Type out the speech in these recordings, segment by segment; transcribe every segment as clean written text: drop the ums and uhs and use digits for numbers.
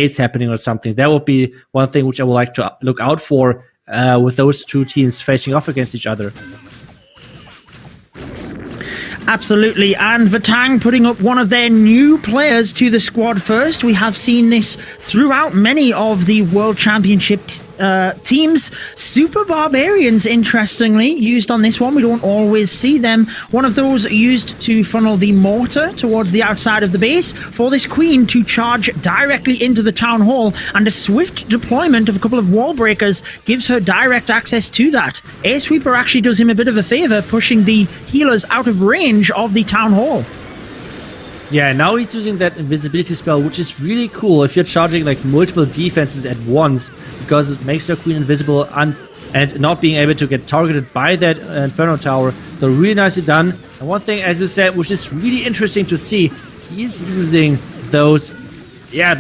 it's happening or something. That would be one thing which I would like to look out for with those two teams facing off against each other. Absolutely, and Vatang putting up one of their new players to the squad first. We have seen this throughout many of the World Championship teams. Super Barbarians, interestingly, used on this one. We don't always see them. One of those used to funnel the mortar towards the outside of the base for this queen to charge directly into the town hall, and a swift deployment of a couple of wall breakers gives her direct access to that. Air Sweeper actually does him a bit of a favor, pushing the healers out of range of the town hall. Yeah, now he's using that invisibility spell, which is really cool if you're charging like multiple defenses at once, because it makes your queen invisible and not being able to get targeted by that Inferno Tower. So really nicely done. And one thing, as you said, which is really interesting to see, he's using those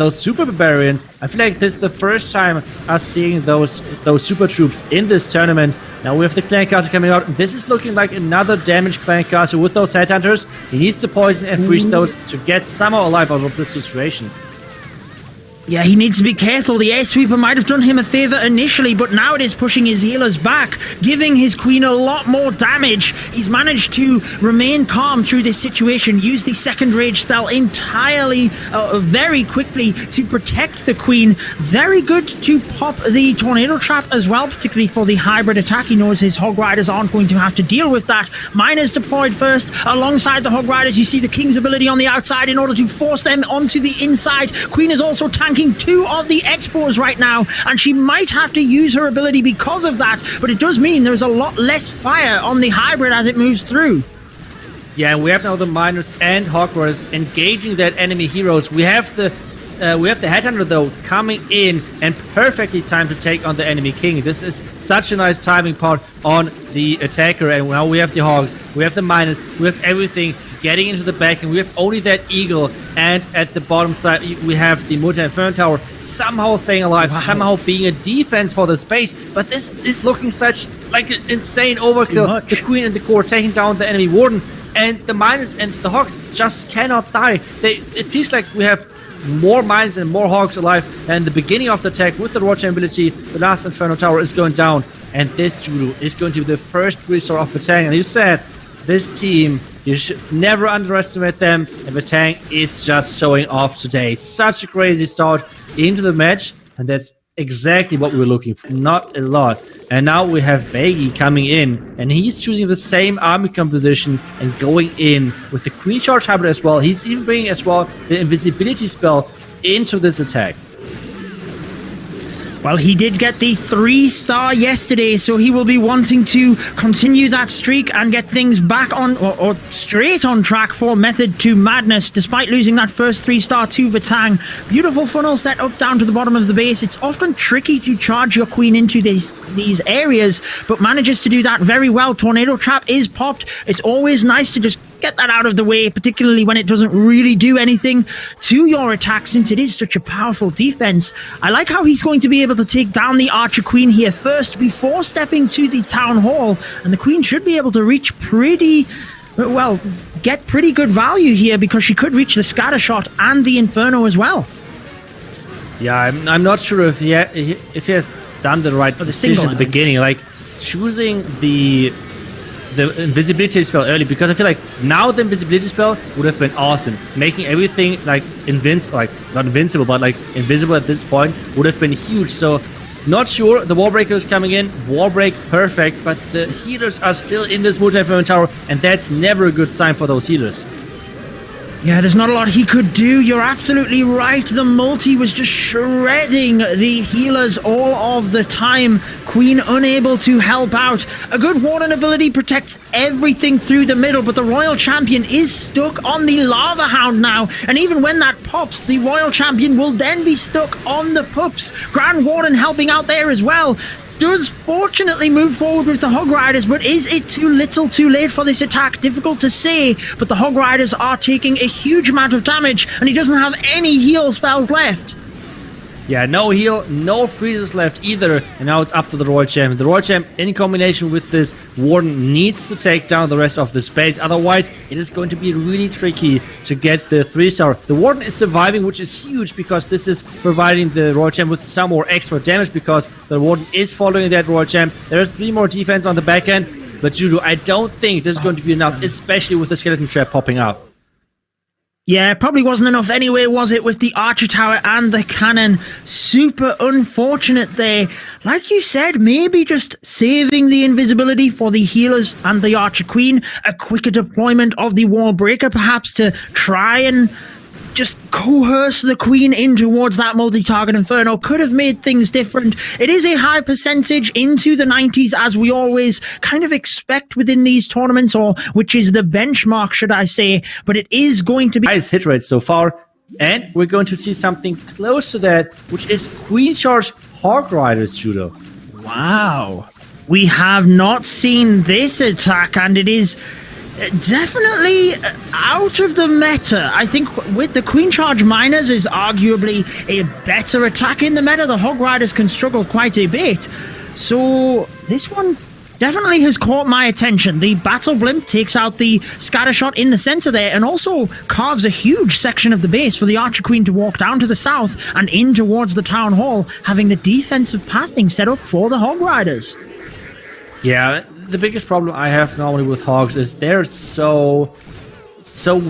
super barbarians. I feel like this is the first time us seeing those super troops in this tournament. Now we have the clan castle coming out. This is looking like another damaged clan castle with those headhunters. He needs to poison and freeze those to get somehow alive out of this situation. Yeah, he needs to be careful. The Air Sweeper might have done him a favor initially, but now it is pushing his healers back, giving his queen a lot more damage. He's managed to remain calm through this situation, use the second rage spell entirely, very quickly to protect the queen. Very good to pop the tornado trap as well, particularly for the hybrid attack. He knows his Hog Riders aren't going to have to deal with that. Miners deployed first. Alongside the Hog Riders, you see the King's ability on the outside in order to force them onto the inside. Queen is also tanking two of the Expos right now, and she might have to use her ability because of that, but it does mean there's a lot less fire on the hybrid as it moves through. Yeah, and we have now the miners and Hog Riders engaging that enemy heroes. We have the Headhunter though coming in and perfectly timed to take on the enemy king. This is such a nice timing part on the attacker, and now we have the Hogs, we have the miners, we have everything getting into the back, and we have only that eagle, and at the bottom side we have the multi-inferno tower somehow staying alive, somehow being a defense for the space. But this is looking such like an insane overkill. The queen and the core taking down the enemy warden, and the miners and the hogs just cannot die. It feels like we have more miners and more hogs alive than the beginning of the attack. With the Roger ability, the last inferno tower is going down, and this judo is going to be the first 3-star of the tank. And you said this team, you should never underestimate them, and the tank is just showing off today. Such a crazy start into the match, and that's exactly what we were looking for. Not a lot. And now we have Baggy coming in, and he's choosing the same army composition and going in with the Queen Charge Hybrid as well. He's even bringing as well the invisibility spell into this attack. Well, he did get the 3-star yesterday, so he will be wanting to continue that streak and get things back on, or straight on track for Method to Madness, despite losing that first 3-star to Vatang. Beautiful funnel set up down to the bottom of the base. It's often tricky to charge your queen into these areas, but manages to do that very well. Tornado Trap is popped. It's always nice to just get that out of the way, particularly when it doesn't really do anything to your attack, since it is such a powerful defense. I like how he's going to be able to take down the Archer Queen here first before stepping to the Town Hall, and the Queen should be able to reach get pretty good value here, because she could reach the Scatter Shot and the Inferno as well. Yeah, I'm not sure if he has done the right decision at the beginning, like choosing the invisibility spell early, because I feel like now the invisibility spell would have been awesome. Making everything like not invincible, but like invisible at this point would have been huge. So not sure. The wall breaker is coming in. Wall break, perfect, but the healers are still in this multi-inferno tower, and that's never a good sign for those healers. Yeah, there's not a lot he could do. You're absolutely right. The multi was just shredding the healers all of the time. Queen unable to help out. A good Warden ability protects everything through the middle, but the Royal Champion is stuck on the Lava Hound now. And even when that pops, the Royal Champion will then be stuck on the pups. Grand Warden helping out there as well. Does fortunately move forward with the Hog Riders, but is it too little too late for this attack? Difficult to say, but the Hog Riders are taking a huge amount of damage, and he doesn't have any heal spells left. Yeah, no heal, no freezes left either, and now it's up to the Royal Champ. The Royal Champ, in combination with this Warden, needs to take down the rest of the space, otherwise it is going to be really tricky to get the 3-star. The Warden is surviving, which is huge, because this is providing the Royal Champ with some more extra damage, because the Warden is following that Royal Champ. There are 3 more defense on the back end, but Judo, I don't think this is going to be enough, especially with the skeleton trap popping up. Yeah, probably wasn't enough anyway, was it, with the archer tower and the cannon? Super unfortunate there. Like you said, maybe just saving the invisibility for the healers and the archer queen, a quicker deployment of the wall breaker perhaps to try and just coerce the queen in towards that multi-target inferno could have made things different. It is a high percentage into the 90s, as we always kind of expect within these tournaments, or which is the benchmark, should I say, but it is going to be highest hit rate so far, and we're going to see something close to that, which is Queen Charge Hog Riders, Judo. Wow. We have not seen this attack, and it is definitely out of the meta. I think with the Queen Charge Miners is arguably a better attack in the meta. The Hog Riders can struggle quite a bit. So this one definitely has caught my attention. The Battle Blimp takes out the scatter shot in the center there, and also carves a huge section of the base for the Archer Queen to walk down to the south and in towards the Town Hall, having the defensive pathing set up for the Hog Riders. Yeah, the biggest problem I have normally with Hogs is they're so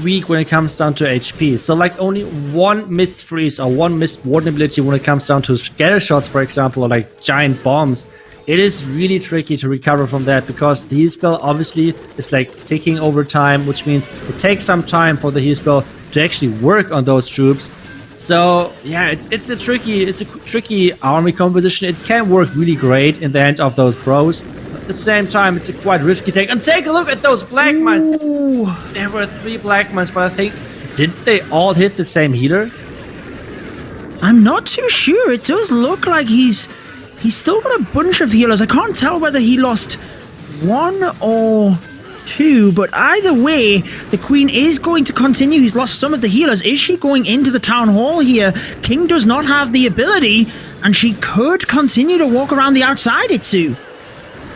weak when it comes down to HP. So like only one missed freeze or one missed warden ability when it comes down to scatter shots, for example, or like giant bombs. It is really tricky to recover from that, because the heal spell obviously is like ticking over time, which means it takes some time for the heal spell to actually work on those troops. So yeah, it's a tricky army composition. It can work really great in the hands of those pros. At the same time, it's a quite risky take. And take a look at those black mines. Ooh. There were 3 black mines, but I think, did they all hit the same healer? I'm not too sure. It does look like he's still got a bunch of healers. I can't tell whether he lost 1 or 2, but either way, the Queen is going to continue. He's lost some of the healers. Is she going into the Town Hall here? King does not have the ability, and she could continue to walk around the outside, Itsu.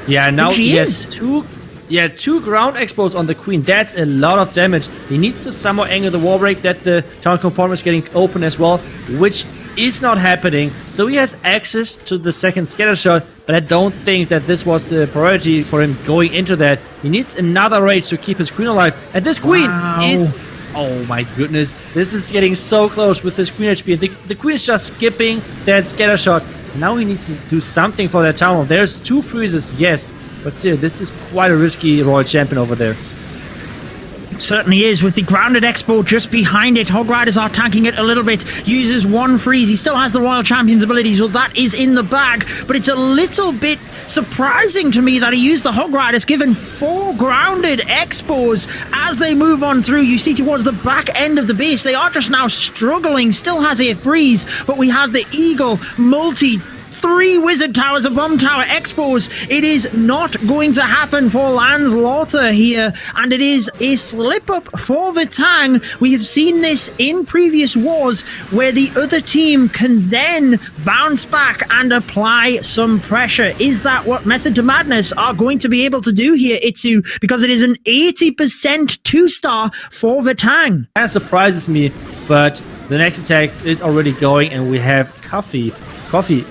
Yeah, now she he is. has 2 ground expos on the Queen. That's a lot of damage. He needs to somehow angle the wall break that the town compartment is getting open as well, which is not happening. So he has access to the second scatter shot, but I don't think that this was the priority for him going into that. He needs another rage to keep his Queen alive. And this Queen is... Oh my goodness. This is getting so close with this Queen HP. The Queen is just skipping that scatter shot. Now he needs to do something for that town. There's 2 freezes, yes. But still, this is quite a risky Royal Champion over there. Certainly is, with the grounded expo just behind it. Hog Riders are tanking it a little bit. Uses 1 freeze. He still has the Royal Champion's ability, so that is in the bag. But it's a little bit surprising to me that he used the Hog Riders, given 4 grounded expos as they move on through. You see towards the back end of the base, they are just now struggling. Still has a freeze, but we have the Eagle multi 3 wizard towers, a bomb tower, expos. It is not going to happen for Landslaughter here, and it is a slip up for Vitang. We have seen this in previous wars, where the other team can then bounce back and apply some pressure. Is that what Method to Madness are going to be able to do here, Itsu? Because it is an 80% 2-star for Vitang. That surprises me, but the next attack is already going, and we have Coffee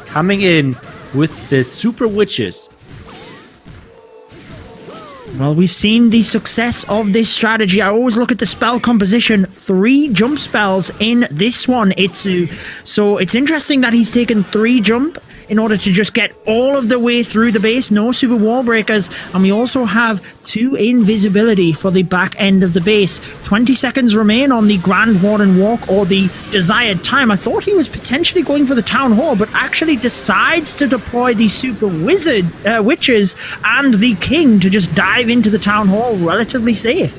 coming in with the Super Witches. Well, we've seen the success of this strategy. I always look at the spell composition. 3 jump spells in this one, Itsu. So it's interesting that he's taken 3 jump in order to just get all of the way through the base. No super wall breakers. And we also have 2 invisibility for the back end of the base. 20 seconds remain on the Grand Warden walk, or the desired time. I thought he was potentially going for the Town Hall, but actually decides to deploy the Super Wizard Witches and the King to just dive into the Town Hall relatively safe.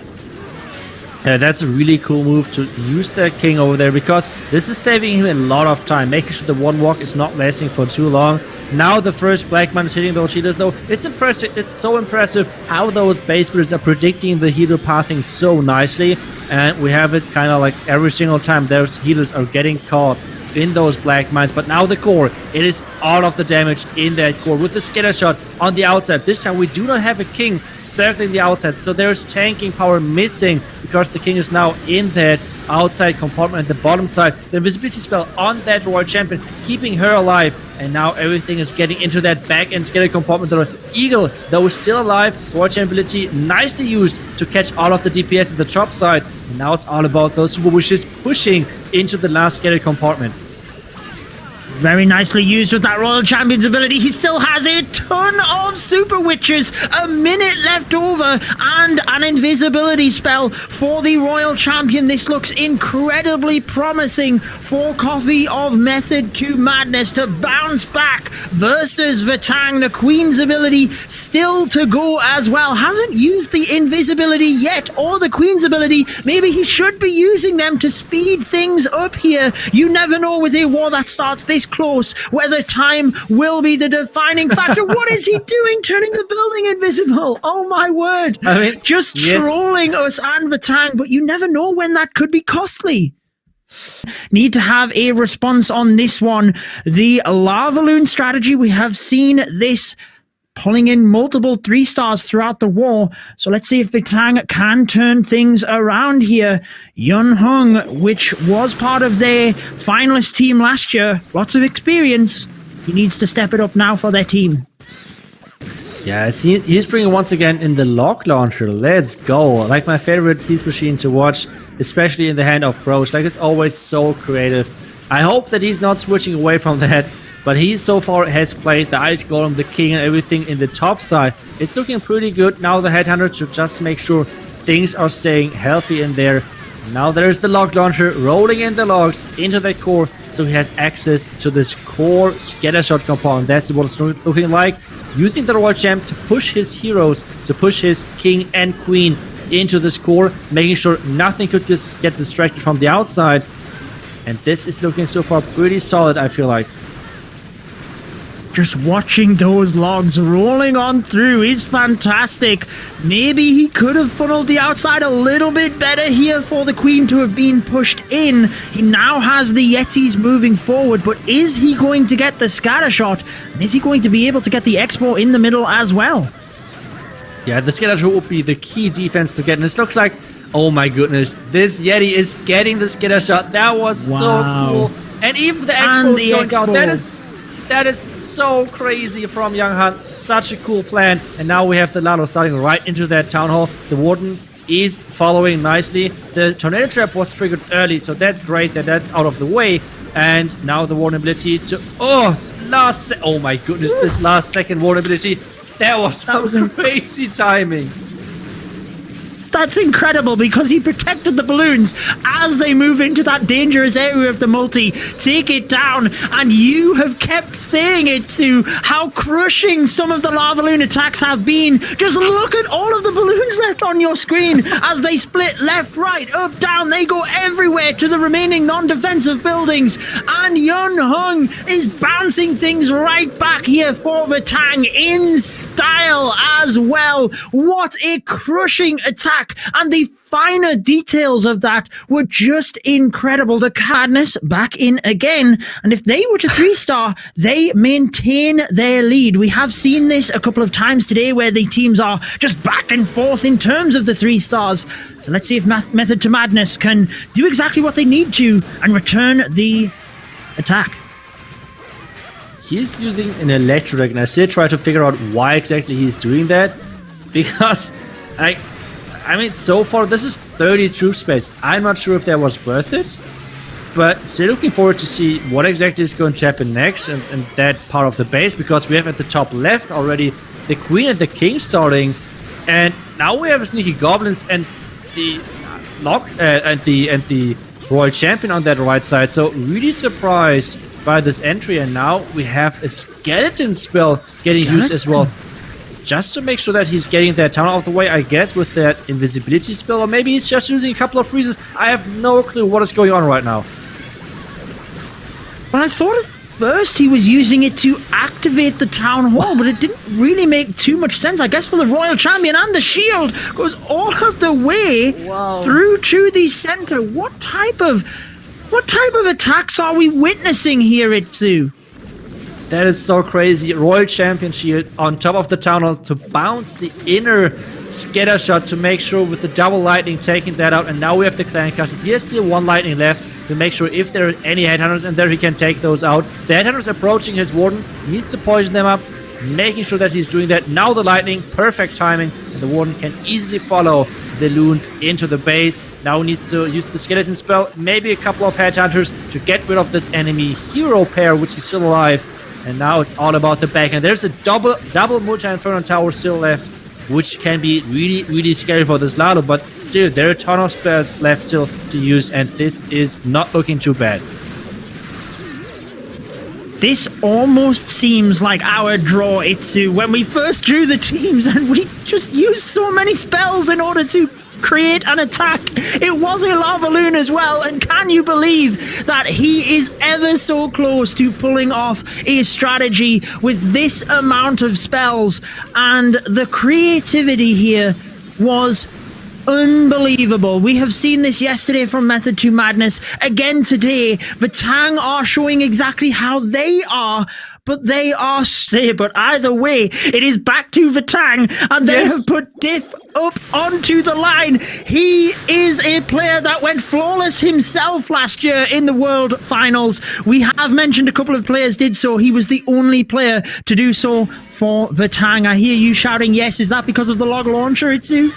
Yeah, that's a really cool move to use the King over there, because this is saving him a lot of time, making sure the one walk is not lasting for too long. Now the first black man is hitting those healers, though. It's impressive. It's so impressive how those base builders are predicting the healer pathing so nicely. And we have it kind of like every single time those healers are getting caught in those black mines. But now the core, it is all of the damage in that core with the scatter shot on the outside. This time we do not have a king circling the outside, so there's tanking power missing because the king is now in that outside compartment at the bottom side. The invisibility spell on that royal champion, keeping her alive, and now everything is getting into that back end scatter compartment. The eagle, though still alive, royal champion ability nicely used to catch all of the DPS at the top side, and now it's all about those super wishes pushing into the last scatter compartment. Very nicely used with that Royal Champion's ability. He still has a ton of Super Witches, a minute left over, and an invisibility spell for the Royal Champion. This looks incredibly promising for Coffee of Method to Madness to bounce back versus Vatang. The Queen's ability still to go as well. Hasn't used the invisibility yet, or the Queen's ability. Maybe he should be using them to speed things up here. You never know with a war that starts this close whether time will be the defining factor. What is he doing, turning the building invisible? Oh my word. I mean, just trolling us and Vatang, but you never know when that could be costly. Need to have a response on this one. The lava loon strategy, we have seen this pulling in multiple 3-stars throughout the war. So let's see if Vatang can turn things around here. Yun Hung, which was part of their finalist team last year, lots of experience. He needs to step it up now for their team. Yeah, he's bringing once again in the log launcher. Let's go. Like my favorite siege machine to watch, especially in the hand of pros. Like, it's always so creative. I hope that he's not switching away from that. But he so far has played the Ice Golem, the King, and everything in the top side. It's looking pretty good. Now the Headhunter to just make sure things are staying healthy in there. Now there's the log launcher rolling in the logs into that core, so he has access to this core scattershot compound. That's what it's looking like. Using the Royal Champ to push his heroes, to push his King and Queen into this core, making sure nothing could just get distracted from the outside. And this is looking so far pretty solid, I feel like. Just watching those logs rolling on through is fantastic. Maybe he could have funneled the outside a little bit better here for the Queen to have been pushed in. He now has the Yetis moving forward, but is he going to get the scatter shot? And is he going to be able to get the Expo in the middle as well? Yeah, the scatter shot would be the key defense to get. And it looks like, oh my goodness, this Yeti is getting the scatter shot. That was so cool. And even the Expo is going down. That is so crazy from Young Hunt. Such a cool plan. And now we have the Lalo starting right into that town hall. The Warden is following nicely. The Tornado Trap was triggered early, so that's great that that's out of the way. And now the Warden ability to... Oh my goodness, this last second Warden ability. That was crazy timing. That's incredible because he protected the balloons as they move into that dangerous area of the multi. Take it down. And you have kept saying it, Sue, how crushing some of the lava loon attacks have been. Just look at all of the balloons left on your screen as they split left, right, up, down. They go everywhere to the remaining non-defensive buildings. And Yun Hung is bouncing things right back here for Vatang in style as well. What a crushing attack. And the finer details of that were just incredible. The Cadness back in again. And if they were to 3-star, they maintain their lead. We have seen this a couple of times today where the teams are just back and forth in terms of the 3-stars. So let's see if Method to Madness can do exactly what they need to and return the attack. He's using an Electro Dragon. I still try to figure out why exactly he's doing that. Because I mean, so far, this is 30 troop space. I'm not sure if that was worth it, but still looking forward to see what exactly is going to happen next in that part of the base, because we have at the top left already the Queen and the King starting, and now we have Sneaky Goblins and the the Royal Champion on that right side. So really surprised by this entry, and now we have a Skeleton spell getting used as well. Just to make sure that he's getting that town out of the way, I guess, with that invisibility spell. Or maybe he's just using a couple of freezes. I have no clue what is going on right now. Well, I thought at first he was using it to activate the town hall, but it didn't really make too much sense. I guess for the Royal Champion, and the shield goes all of the way through to the center. What type of What type of attacks are we witnessing here, Itsu? That is so crazy. Royal Champion Shield on top of the Town Hall to bounce the inner scatter shot to make sure with the double lightning taking that out. And now we have the Clan Castle. He has still one lightning left to make sure if there are any headhunters in there, he can take those out. The headhunters approaching his warden. He needs to poison them up, making sure that he's doing that. Now the lightning, perfect timing. And the warden can easily follow the loons into the base. Now needs to use the skeleton spell. Maybe a couple of headhunters to get rid of this enemy hero pair, which is still alive. And now it's all about the back. And there's a double multi-inferno tower still left, which can be really, really scary for this Lalo. But still, there are a ton of spells left still to use. And this is not looking too bad. This almost seems like our draw, Itsu, when we first drew the teams and we just used so many spells in order to create an attack. It was a lava loon as well, and can you believe that he is ever so close to pulling off a strategy with this amount of spells? And the creativity here was unbelievable. We have seen this yesterday from Method to Madness. Again today, the Tang are showing exactly how they are, but they are but either way, it is back to the Tang, and they have put Diff up onto the line. He is a player that went flawless himself last year in the World Finals. We have mentioned a couple of players did so. He was the only player to do so for the Tang. I hear you shouting yes. Is that because of the log launcher, Itsu?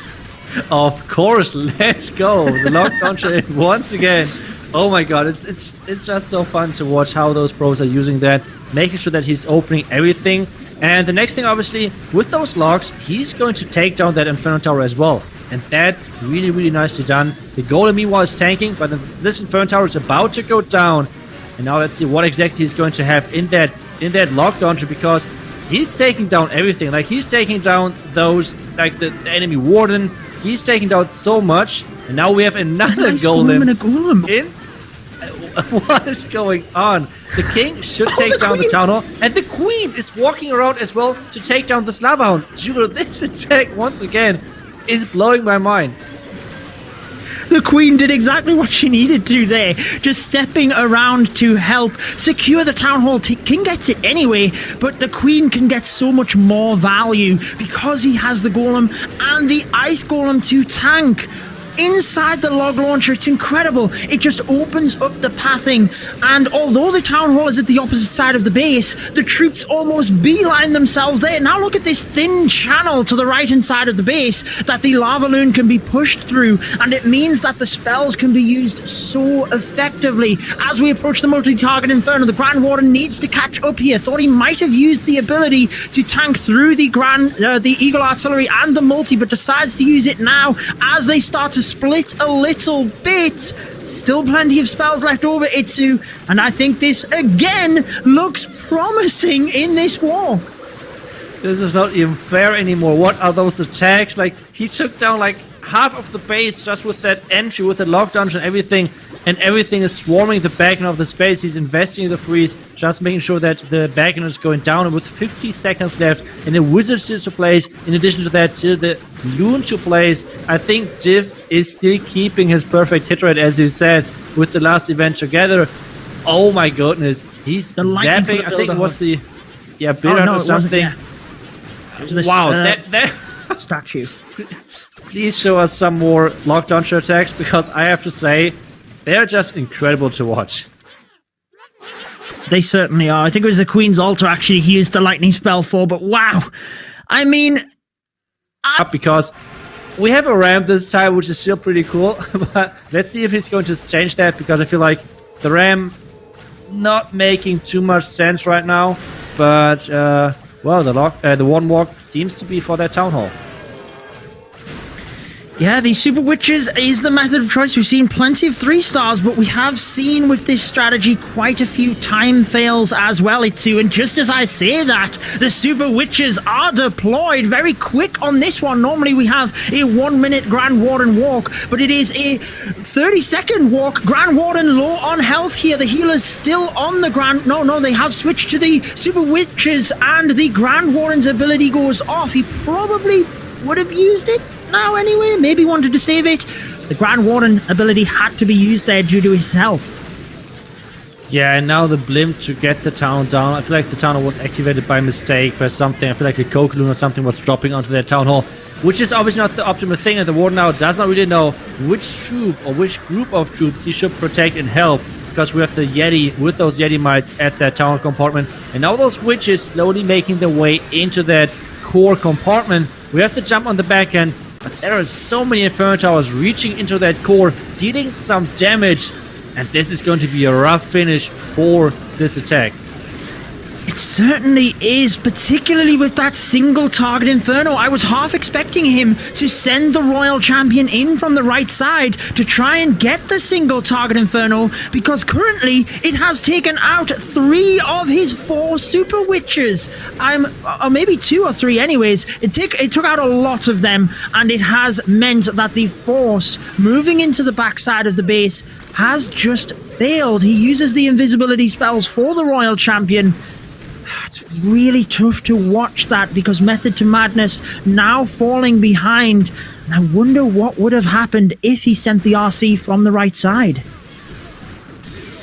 Of course, let's go. The log launcher once again. Oh my god, it's just so fun to watch how those pros are using that, making sure that he's opening everything. And the next thing, obviously, with those logs, he's going to take down that Inferno Tower as well. And that's really, really nicely done. The Golem, meanwhile, is tanking, but this Inferno Tower is about to go down. And now let's see what exactly he's going to have in that log launcher, because he's taking down everything. Like, he's taking down those, like the enemy warden. He's taking down so much. And now we have another golem. And a golem. In? What is going on? The king should take down the town hall, and the queen is walking around as well to take down the lava hound. Juro, this attack once again is blowing my mind. The queen did exactly what she needed to there, just stepping around to help secure the town hall. King gets it anyway, but the queen can get so much more value because he has the golem and the ice golem to tank. Inside the log launcher, it's incredible. It just opens up the pathing, and although the town hall is at the opposite side of the base, the troops almost beeline themselves there. Now look at this thin channel to the right hand side of the base that the lava loon can be pushed through, and it means that the spells can be used so effectively. As we approach the multi-target inferno, the Grand Warden needs to catch up here. Thought he might have used the ability to tank through the Eagle Artillery and the multi, but decides to use it now as they start to split a little bit. Still plenty of spells left over, Itsu, and I think this again looks promising in this war. This is not even fair anymore. What are those attacks? Like, he took down like half of the base just with that entry, with the lock dungeon, and everything is swarming the back end of the space. He's investing in the freeze, just making sure that the back end is going down. And with 50 seconds left, and the wizard still to place, in addition to that, still the loon to place, I think Div is still keeping his perfect hit rate, as you said, with the last event together. Oh my goodness, he's zapping. I think it was the build or something. Wow, that statue. Please show us some more lock launcher attacks, because I have to say, they're just incredible to watch. They certainly are. I think it was the Queen's Altar actually he used the lightning spell for, but wow. I mean... Because we have a ram this time, which is still pretty cool, but let's see if he's going to change that, because I feel like the ram not making too much sense right now, but, well, the one walk seems to be for that town hall. Yeah, the Super Witches is the method of choice. We've seen plenty of 3 stars, but we have seen with this strategy quite a few time fails as well, Itsu. And just as I say that, the Super Witches are deployed very quick on this one. Normally we have a 1-minute Grand Warden walk, but it is a 30-second walk. Grand Warden low on health here. The healer's still on the Grand... No, they have switched to the Super Witches, and the Grand Warden's ability goes off. He probably would have used it now anyway, maybe wanted to save it. The Grand Warden ability had to be used there due to his health. Yeah, and now the blimp to get the town down. I feel like the town hall was activated by mistake by something. I feel like a coke-loon or something was dropping onto their town hall, which is obviously not the optimal thing, and the warden now does not really know which troop or which group of troops he should protect and help, because we have the Yeti with those Yeti mites at that town compartment, and now those witches slowly making their way into that core compartment. We have to jump on the back end, but there are so many Inferno Towers reaching into that core, dealing some damage, and this is going to be a rough finish for this attack. It certainly is, particularly with that single target Inferno. I was half expecting him to send the Royal Champion in from the right side to try and get the single target Inferno, because currently it has taken out 3 of his 4 Super Witches. Or maybe 2 or 3 anyways. It took out a lot of them, and it has meant that the force moving into the backside of the base has just failed. He uses the invisibility spells for the Royal Champion. It's really tough to watch that, because Method to Madness now falling behind. And I wonder what would have happened if he sent the RC from the right side.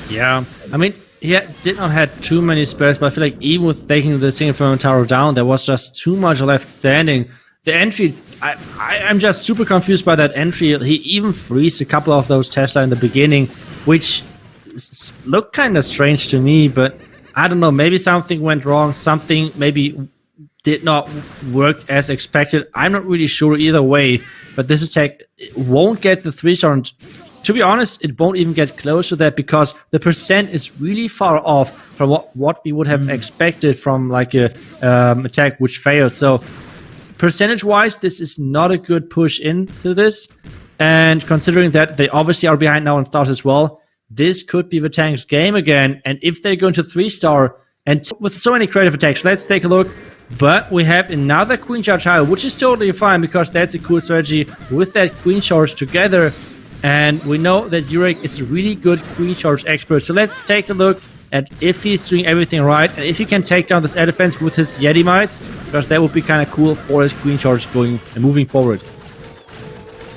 Yeah, I mean, he did not have too many spells, but I feel like even with taking the single Inferno Tower down, there was just too much left standing. The entry, I'm just super confused by that entry. He even freezed a couple of those Tesla in the beginning, which looked kind of strange to me, but I don't know, maybe something went wrong, something maybe did not work as expected. I'm not really sure either way, but this attack won't get the 3-star. To be honest, it won't even get close to that, because the percent is really far off from what we would have expected from like a attack which failed. So percentage-wise, this is not a good push into this, and considering that they obviously are behind now on stars as well, this could be the tank's game again. And if they're going to 3-star and with so many creative attacks, let's take a look. But we have another Queen Charge High, which is totally fine, because that's a cool strategy with that Queen Charge together. And we know that Yurek is a really good Queen Charge expert. So let's take a look at if he's doing everything right, and if he can take down this elephants with his Yeti mites, because that would be kind of cool for his Queen Charge going and moving forward.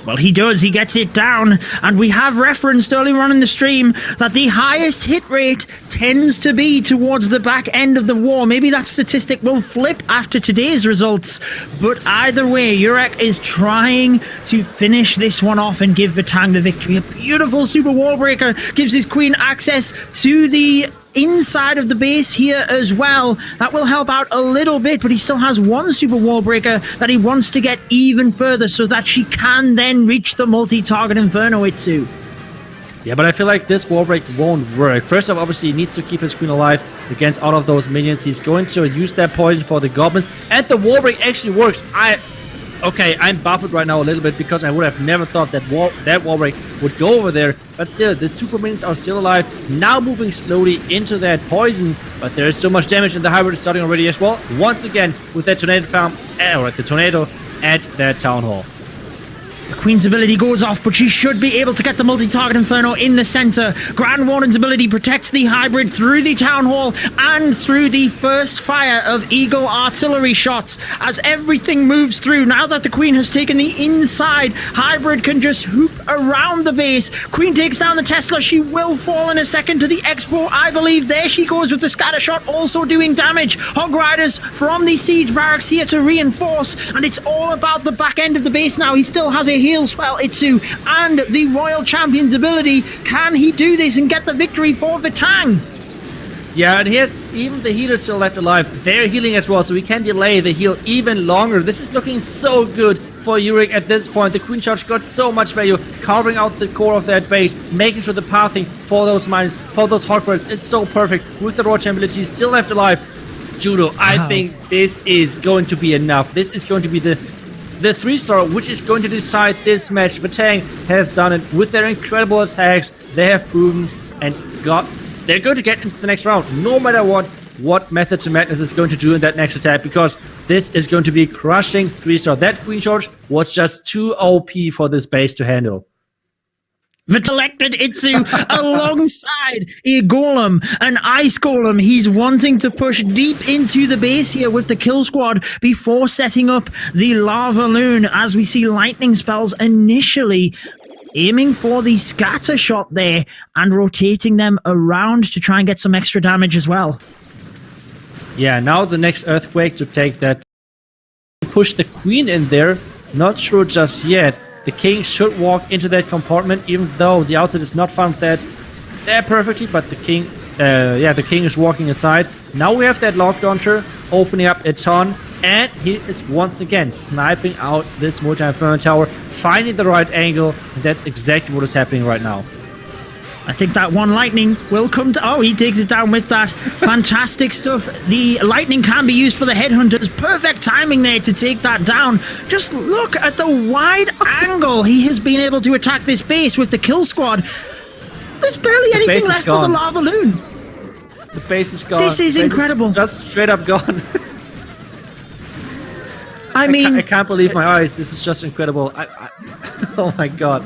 Well, he does. He gets it down. And we have referenced earlier on in the stream that the highest hit rate tends to be towards the back end of the war. Maybe that statistic will flip after today's results. But either way, Yurek is trying to finish this one off and give Vatang the victory. A beautiful super wall breaker gives his queen access to the inside of the base here as well. That will help out a little bit, but he still has one super wall breaker that he wants to get even further so that she can then reach the multi-target Inferno Itsu. Yeah, but I feel like this wall break won't work. First off, obviously, he needs to keep his queen alive against all of those minions. He's going to use that poison for the goblins, and the wall break actually works. Okay, I'm buffed right now a little bit, because I would have never thought that wall break would go over there. But still, the super minions are still alive, now moving slowly into that poison. But there is so much damage, and the hybrid is starting already as well. Once again, with that tornado farm, or the tornado at that town hall. The Queen's ability goes off, but she should be able to get the multi-target Inferno in the center. Grand Warden's ability protects the hybrid through the Town Hall and through the first fire of Eagle artillery shots. As everything moves through, now that the Queen has taken the inside, hybrid can just hoop around the base. Queen takes down the Tesla. She will fall in a second to the Expo, I believe. There she goes with the scatter shot, also doing damage. Hog Riders from the siege barracks here to reinforce, and it's all about the back end of the base now. He still has a heal spell, Itsu, and the Royal Champion's ability. Can he do this and get the victory for Vatang? Yeah, and here's even the healer still left alive. They're healing as well, so we can delay the heal even longer. This is looking so good for Yurek at this point. The Queen Charge got so much value, carving out the core of that base, making sure the pathing for those mines, for those Hogwarts is so perfect. With the Royal Champion ability still left alive, Judo, I think this is going to be enough. This is going to be the 3-star, which is going to decide this match. Vatang has done it with their incredible attacks. They have proven and they're going to get into the next round, no matter what Method to Madness is going to do in that next attack, because this is going to be crushing 3-star. That Queen Charge was just too OP for this base to handle. The selected Itsu alongside a Golem, an Ice Golem. He's wanting to push deep into the base here with the kill squad before setting up the Lava Loon, as we see lightning spells initially aiming for the scatter shot there and rotating them around to try and get some extra damage as well. Yeah, now the next earthquake to take that. Push the queen in there. Not sure just yet. The king should walk into that compartment, even though the outside is not found that there perfectly, but the king, the king is walking inside. Now we have that lock launcher opening up a ton, and he is once again sniping out this multi-inferno tower, finding the right angle, and that's exactly what is happening right now. I think that one lightning will come to... Oh, he takes it down with that. Fantastic stuff. The lightning can be used for the headhunters. Perfect timing there to take that down. Just look at the wide angle he has been able to attack this base with the kill squad. There's barely anything left for the lava loon. The base is gone. This is incredible. Just straight up gone. I mean... I can't believe my eyes. This is just incredible. Oh my god.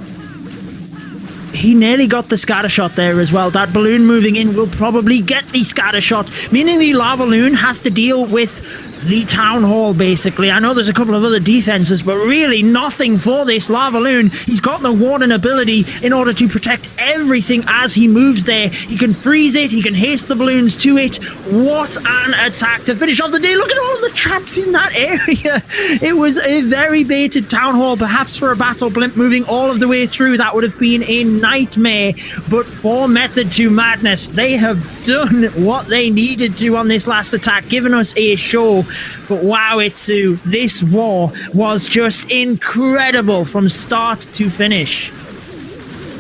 He nearly got the scatter shot there as well. That balloon moving in will probably get the scatter shot, meaning the lava loon has to deal with the town hall, basically. I know there's a couple of other defenses, but really nothing for this lava loon. He's got the warden ability in order to protect everything as he moves there. He can freeze it, he can haste the balloons to it. What an attack to finish off the day. Look at all of the traps in that area. It was a very baited town hall, perhaps for a battle blimp moving all of the way through. That would have been a nightmare, but for Method to Madness, they have done what they needed to on this last attack, giving us a show. But wow, Itsu, this war was just incredible from start to finish.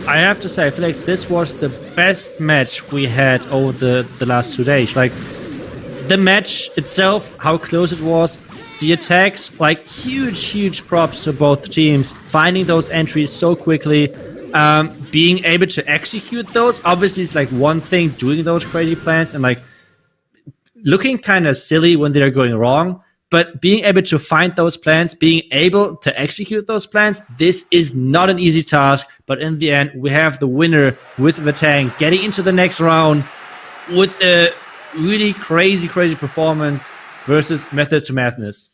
I have to say, I feel like this was the best match we had over the last 2 days. Like, the match itself, how close it was, the attacks, like, huge props to both teams, finding those entries so quickly, being able to execute those. Obviously, it's like one thing doing those crazy plans and like looking kind of silly when they're going wrong, but being able to find those plans, being able to execute those plans, this is not an easy task. But in the end, we have the winner with Vatang getting into the next round with a really crazy performance versus Method to Madness.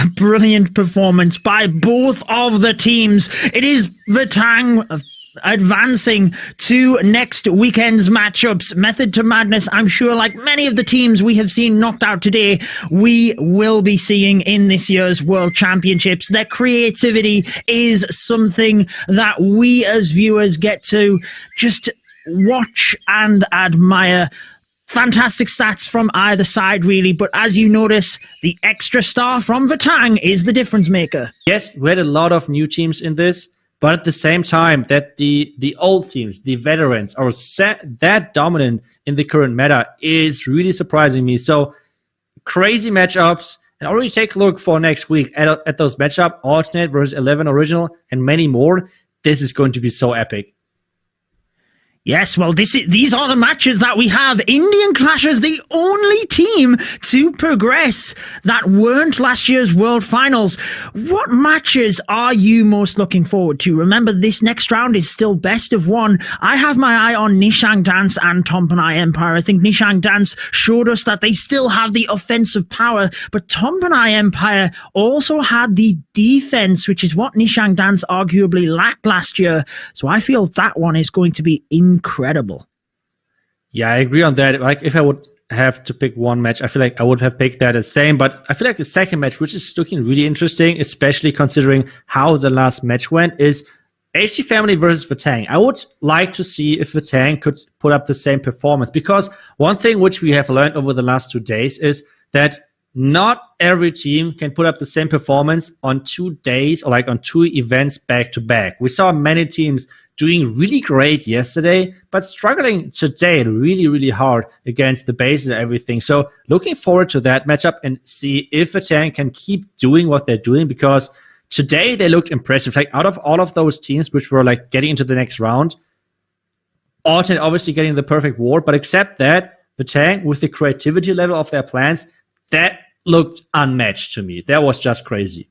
A brilliant performance by both of the teams. It is Vatang advancing to next weekend's matchups. Method to Madness, I'm sure, like many of the teams we have seen knocked out today, we will be seeing in this year's World Championships. Their creativity is something that we as viewers get to just watch and admire. Fantastic stats from either side, really, but as you notice, the extra star from Vatang is the difference maker. Yes, we had a lot of new teams in this, but at the same time, that the old teams, the veterans, are that dominant in the current meta is really surprising me. So, crazy matchups, and already take a look for next week at those matchups, alternate versus 11 original, and many more. This is going to be so epic. Yes, well, these are the matches that we have. Indian Clashers, the only team to progress that weren't last year's World Finals. What matches are you most looking forward to? Remember, this next round is still best of one. I have my eye on Nishang Dance and Tompanai Empire. I think Nishang Dance showed us that they still have the offensive power, but Tompanai Empire also had the defense, which is what Nishang Dance arguably lacked last year. So I feel that one is going to be incredible. Yeah, I agree on that. Like, if I would have to pick one match, I feel like I would have picked that the same. But I feel like the second match, which is looking really interesting, especially considering how the last match went, is HT Family versus Vatang. I would like to see if Vatang could put up the same performance, because one thing which we have learned over the last 2 days is that not every team can put up the same performance on 2 days or like on 2 events back to back. We saw many teams doing really great yesterday, but struggling today really hard against the base and everything. So looking forward to that matchup and see if Vatang can keep doing what they're doing, because today they looked impressive. Like, out of all of those teams which were like getting into the next round, alternate obviously getting the perfect ward, but except that, Vatang, with the creativity level of their plans, that looked unmatched to me. That was just crazy.